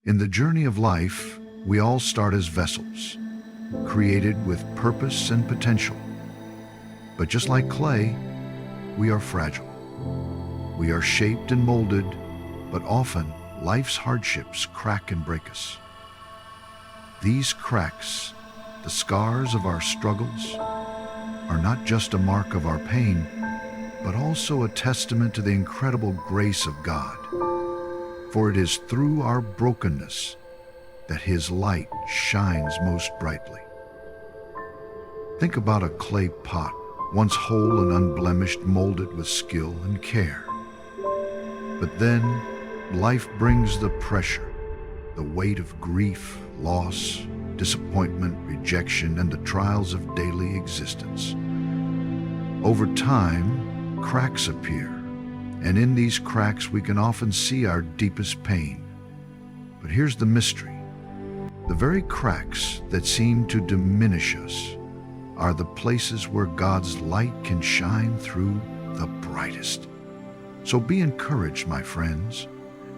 In the journey of life, we all start as vessels, created with purpose and potential. But just like clay, we are fragile. We are shaped and molded, but often life's hardships crack and break us. These cracks, the scars of our struggles, are not just a mark of our pain, but also a testament to the incredible grace of God. For it is through our brokenness that His light shines most brightly. Think about a clay pot, once whole and unblemished, molded with skill and care. But then life brings the pressure, the weight of grief, loss, disappointment, rejection, and the trials of daily existence. Over time, cracks appear, and in these cracks we can often see our deepest pain. But here's the mystery. The very cracks that seem to diminish us are the places where God's light can shine through the brightest. So be encouraged, my friends,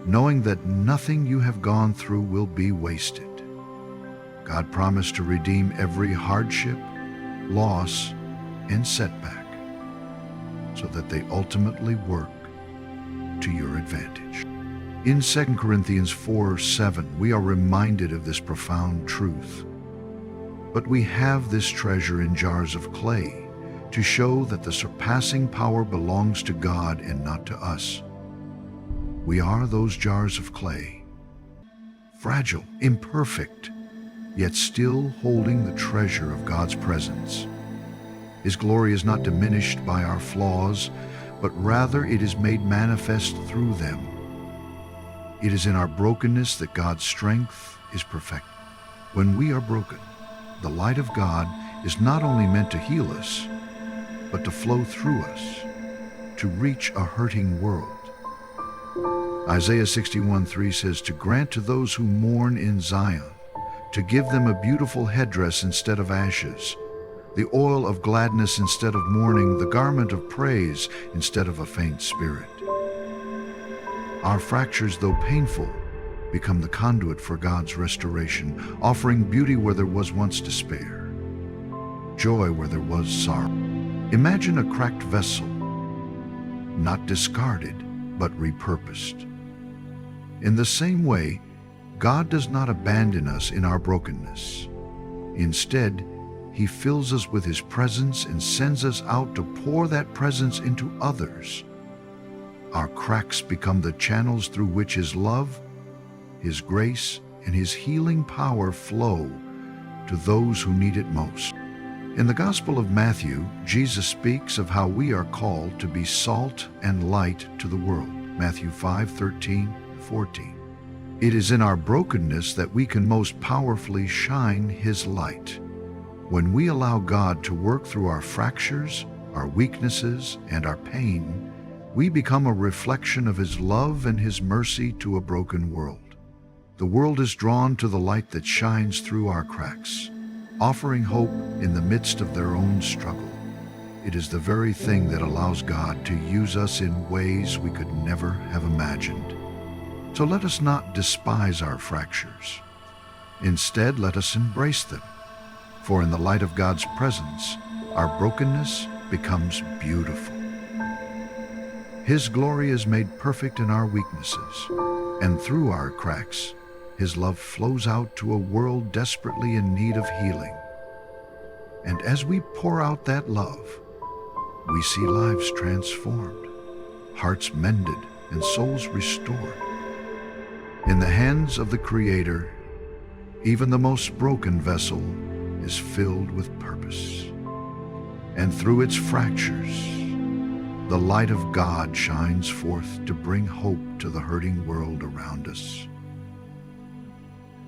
knowing that nothing you have gone through will be wasted. God promised to redeem every hardship, loss, and setback so that they ultimately work to your advantage. In 2 Corinthians 4:7, we are reminded of this profound truth. But we have this treasure in jars of clay to show that the surpassing power belongs to God and not to us. We are those jars of clay, fragile, imperfect, yet still holding the treasure of God's presence. His glory is not diminished by our flaws, but rather it is made manifest through them. It is in our brokenness that God's strength is perfected. When we are broken, the light of God is not only meant to heal us, but to flow through us, to reach a hurting world. Isaiah 61:3 says, "To grant to those who mourn in Zion, to give them a beautiful headdress instead of ashes, the oil of gladness instead of mourning, the garment of praise instead of a faint spirit." Our fractures, though painful, become the conduit for God's restoration, offering beauty where there was once despair, joy where there was sorrow. Imagine a cracked vessel, not discarded, but repurposed. In the same way, God does not abandon us in our brokenness. Instead, He fills us with His presence and sends us out to pour that presence into others. Our cracks become the channels through which His love, His grace, and His healing power flow to those who need it most. In the Gospel of Matthew, Jesus speaks of how we are called to be salt and light to the world. Matthew 5:13-14. It is in our brokenness that we can most powerfully shine His light. When we allow God to work through our fractures, our weaknesses, and our pain, we become a reflection of His love and His mercy to a broken world. The world is drawn to the light that shines through our cracks, offering hope in the midst of their own struggle. It is the very thing that allows God to use us in ways we could never have imagined. So let us not despise our fractures. Instead, let us embrace them. For in the light of God's presence, our brokenness becomes beautiful. His glory is made perfect in our weaknesses, and through our cracks, His love flows out to a world desperately in need of healing. And as we pour out that love, we see lives transformed, hearts mended, and souls restored. In the hands of the Creator, even the most broken vessel is filled with purpose. And through its fractures, the light of God shines forth to bring hope to the hurting world around us.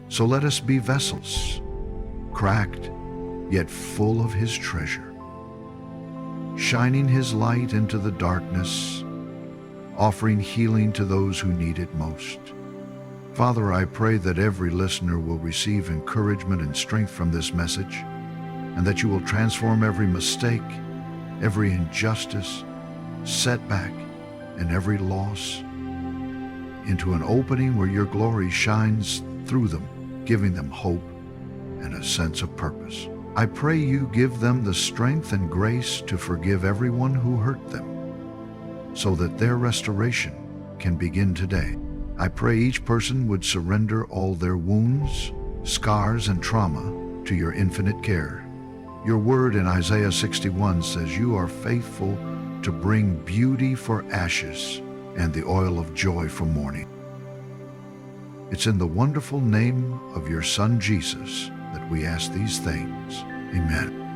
So let us be vessels, cracked, yet full of His treasure, shining His light into the darkness, offering healing to those who need it most. Father, I pray that every listener will receive encouragement and strength from this message, and that You will transform every mistake, every injustice, setback, and every loss into an opening where Your glory shines through them, giving them hope and a sense of purpose. I pray you give them the strength and grace to forgive everyone who hurt them, so that their restoration can begin today. I pray each person would surrender all their wounds, scars, and trauma to your infinite care. Your word in Isaiah 61 says you are faithful to bring beauty for ashes and the oil of joy for mourning. It's in the wonderful name of your Son Jesus that we ask these things. Amen.